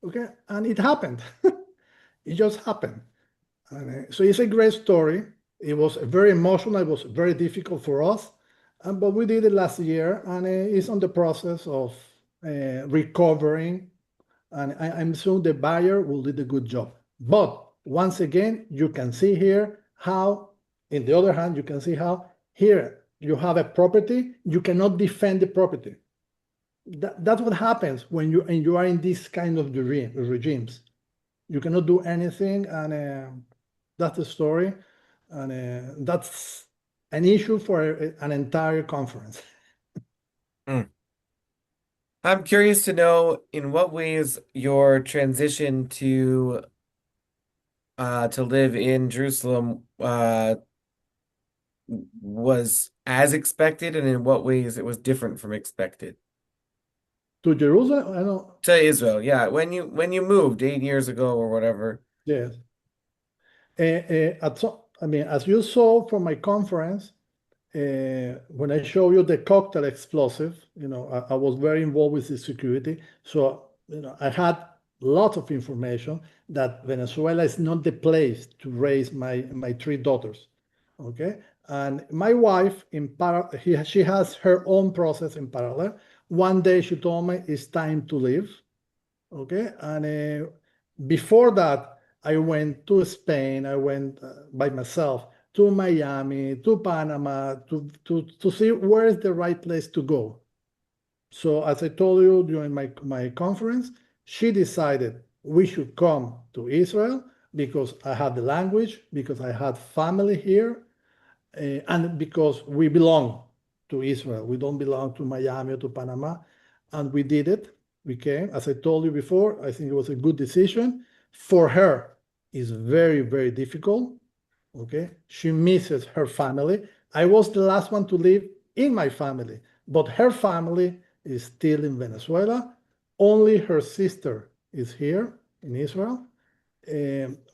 Okay, and it happened. It just happened. And, so it's a great story. It was very emotional. It was very difficult for us, but we did it last year, and it's on the process of recovering. And I'm sure the buyer will do a good job. But once again, you can see here how, in the other hand, you can see how here you have a property, you cannot defend the property. That's what happens when you are in this kind of regimes. You cannot do anything, and that's the story. And that's an issue for an entire conference. I'm curious to know in what ways your transition to live in Jerusalem was as expected, and in what ways it was different from expected. To Jerusalem, I know. To Israel, yeah. When you moved 8 years ago or whatever. Yes. I mean, as you saw from my conference, when I show you the cocktail explosive, I was very involved with the security. So, I had lots of information that Venezuela is not the place to raise my three daughters. Okay. And my wife, she has her own process in parallel. One day she told me it's time to leave. Okay. And before that, I went to Spain. I went by myself to Miami, to Panama, to see where is the right place to go. So as I told you during my conference, she decided we should come to Israel because I had the language, because I had family here, and because we belong to Israel. We don't belong to Miami or to Panama. And we did it. We came. As I told you before, I think it was a good decision. For her, it's very, very difficult. Okay. She misses her family. I was the last one to leave in my family, but her family is still in Venezuela. Only her sister is here in Israel.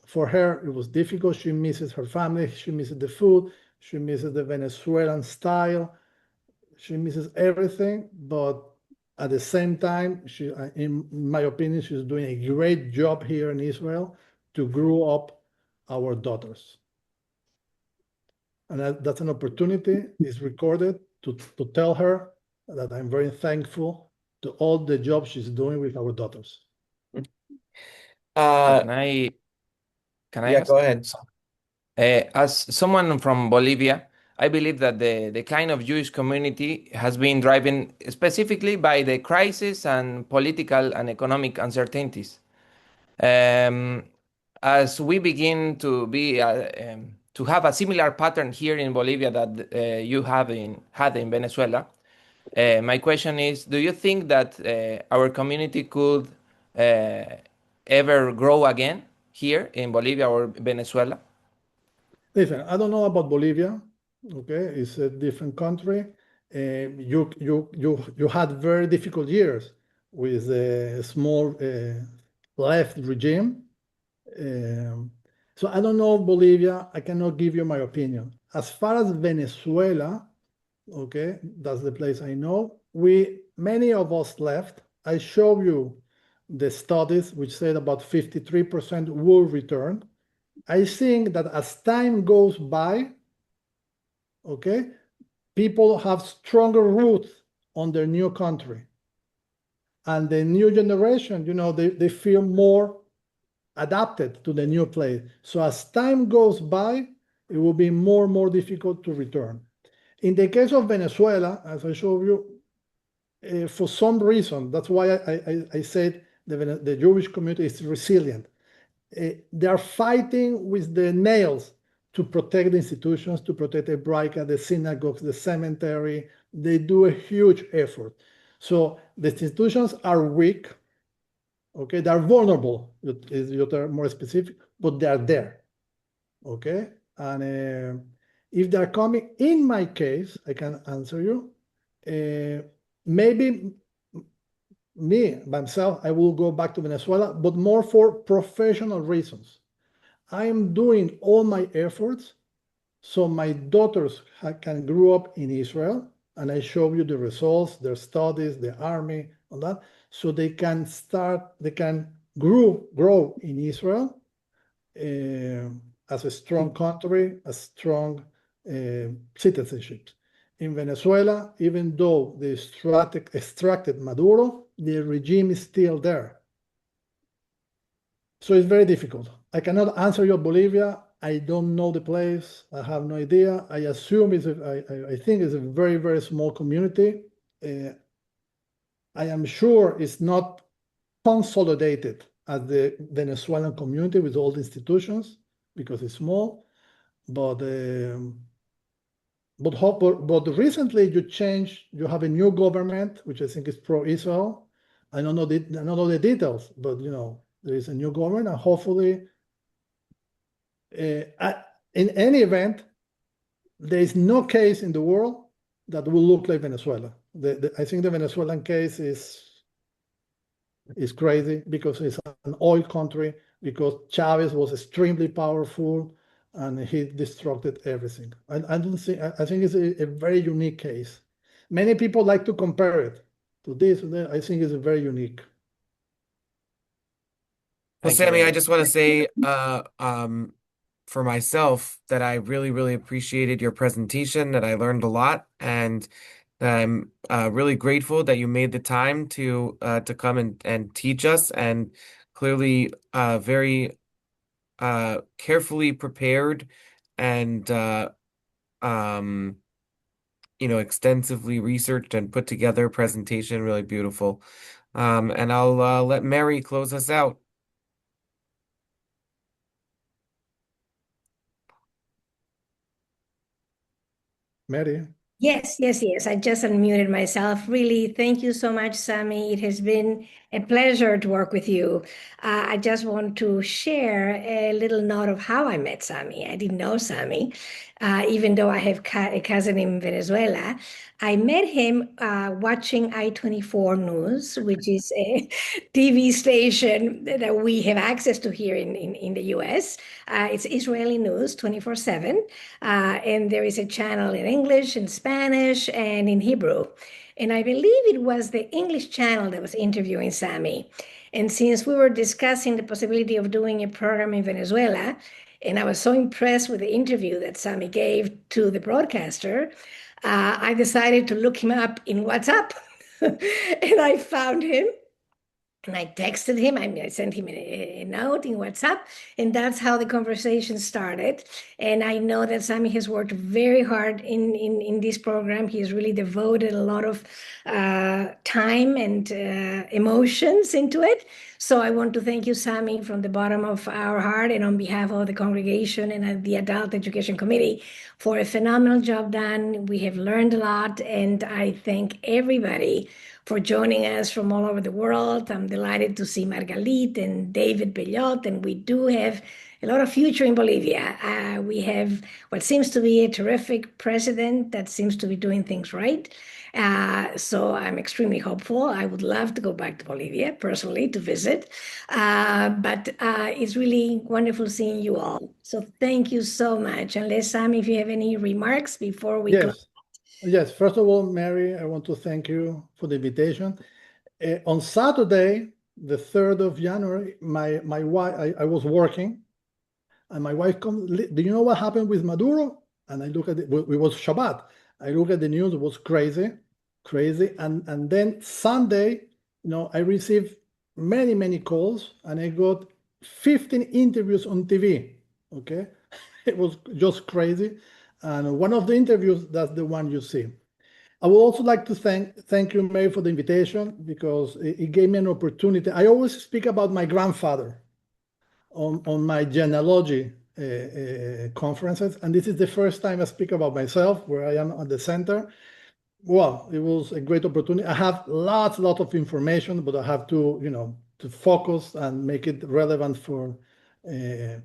For her, it was difficult. She misses her family. She misses the food. She misses the Venezuelan style. She misses everything. But at the same time, in my opinion, she's doing a great job here in Israel to grow up our daughters. And that's an opportunity. It's recorded to tell her that I'm very thankful to all the job she's doing with our daughters. Can I Yeah, ask? go ahead. As someone from Bolivia, I believe that the decline of Jewish community has been driven specifically by the crisis and political and economic uncertainties. Um, as we begin to have a similar pattern here in Bolivia that you had in Venezuela, my question is: do you think that our community could ever grow again here in Bolivia or Venezuela? Listen, I don't know about Bolivia. Okay, it's a different country. You had very difficult years with a small left regime. So I don't know Bolivia. I cannot give you my opinion. As far as Venezuela, okay, that's the place I know. Many of us left. I show you the studies which said about 53% will return. I think that as time goes by, okay, people have stronger roots on their new country. And the new generation, they feel more adapted to the new place. So as time goes by, it will be more and more difficult to return. In the case of Venezuela, as I showed you, for some reason, that's why I said the Jewish community is resilient. They are fighting with the nails to protect the institutions, to protect the Hebraica, the synagogues, the cemetery. They do a huge effort. So the institutions are weak. Okay, they are vulnerable, is your term more specific, but they are there. Okay, and if they are coming, in my case, I can answer you. Maybe me, myself, I will go back to Venezuela, but more for professional reasons. I am doing all my efforts so my daughters can grow up in Israel, and I show you the results, their studies, the army, all that, so they can grow in Israel as a strong country, a strong citizenship. In Venezuela, even though they extracted Maduro, the regime is still there. So it's very difficult. I cannot answer you Bolivia. I don't know the place. I have no idea. I assume I think it's a very, very small community. I am sure it's not consolidated as the Venezuelan community with all the institutions because it's small. But recently you have a new government, which I think is pro-Israel. I don't know the details, but there is a new government, and hopefully, in any event, there is no case in the world that will look like Venezuela. I think the Venezuelan case is crazy because it's an oil country, because Chavez was extremely powerful and he destructed everything. I think it's a very unique case. Many people like to compare it to this. I think it's very unique. Well, Thank you Sammy, very I much. just want to say, for myself, that I really, really appreciated your presentation, that I learned a lot, and I'm really grateful that you made the time to come and teach us, and clearly very carefully prepared and um, extensively researched and put together presentation, really beautiful. And I'll let Mary close us out. Mary? Yes, yes, yes. I just unmuted myself. Really, thank you so much, Sammy. It has been a pleasure to work with you. I just want to share a little note of how I met Sammy. I didn't know Sammy, even though I have a cousin in Venezuela. I met him watching I-24 News, which is a TV station that we have access to here in the US. It's Israeli news 24/7. And there is a channel in English, in Spanish, and in Hebrew. And I believe it was the English channel that was interviewing Sammy. And since we were discussing the possibility of doing a program in Venezuela, and I was so impressed with the interview that Sammy gave to the broadcaster, I decided to look him up in WhatsApp. And I found him. And I texted him, I sent him a note in WhatsApp, and that's how the conversation started. And I know that Sammy has worked very hard in this program. He has really devoted a lot of time and emotions into it. So I want to thank you, Sammy, from the bottom of our heart and on behalf of the congregation and the Adult Education Committee for a phenomenal job done. We have learned a lot, and I thank everybody for joining us from all over the world. I'm delighted to see Margalit and David Bellot, and we do have a lot of future in Bolivia. We have what seems to be a terrific president that seems to be doing things right. So I'm extremely hopeful. I would love to go back to Bolivia personally to visit. But it's really wonderful seeing you all. So thank you so much. Unless, Sam, if you have any remarks before we close. Yes, first of all, Mary, I want to thank you for the invitation. On Saturday, the 3rd of January, my wife, I was working, and my wife comes, do you know what happened with Maduro? And I look at it, it was Shabbat. I look at the news, it was crazy. And then Sunday, I received many calls, and I got 15 interviews on TV, okay? It was just crazy. And one of the interviews, that's the one you see. I would also like to thank you, Mary, for the invitation, because it gave me an opportunity. I always speak about my grandfather on my genealogy conferences, and this is the first time I speak about myself, where I am at the center. Well, it was a great opportunity. I have lots of information, but I have to focus and make it relevant for the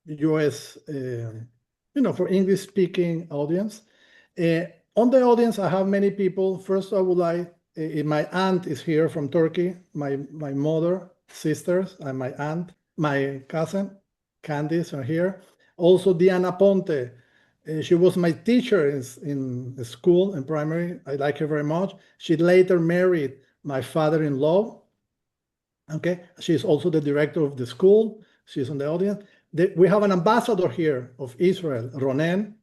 US, for English-speaking audience. On the audience, I have many people. First, I would like, my aunt is here from Turkey, my mother, sisters, and my aunt, my cousin, Candice, are here. Also, Diana Ponte. She was my teacher in school, in primary. I like her very much. She later married my father-in-law. Okay, she's also the director of the school. She's on the audience. We have an ambassador here of Israel, Ronen,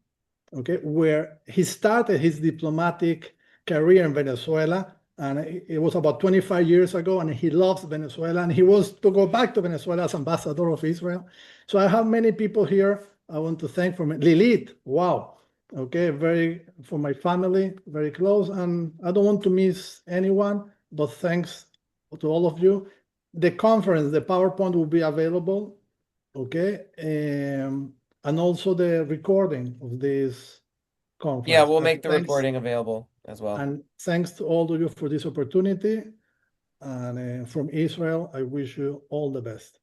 okay, where he started his diplomatic career in Venezuela, and it was about 25 years ago, and he loves Venezuela, and he wants to go back to Venezuela as ambassador of Israel. So I have many people here. I want to thank for Lilith. Wow. Okay, for my family, very close, and I don't want to miss anyone, but thanks to all of you. The conference, the PowerPoint will be available, okay, and also the recording of this conference. Yeah, we'll make the recording available as well. And thanks to all of you for this opportunity. And from Israel, I wish you all the best.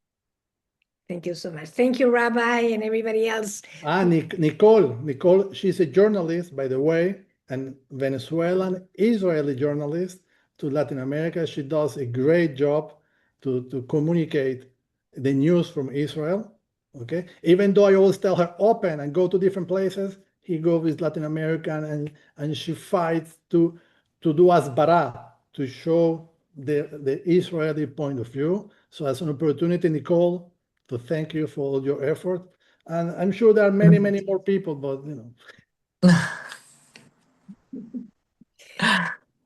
Thank you so much. Thank you, Rabbi, and everybody else. Nicole, she's a journalist, by the way, and Venezuelan Israeli journalist to Latin America. She does a great job to communicate the news from Israel. Okay, even though I always tell her open and go to different places, he goes with Latin American and she fights to do asbara, to show the Israeli point of view. So as an opportunity, Nicole, to thank you for all your effort. And I'm sure there are many, many more people, but you know.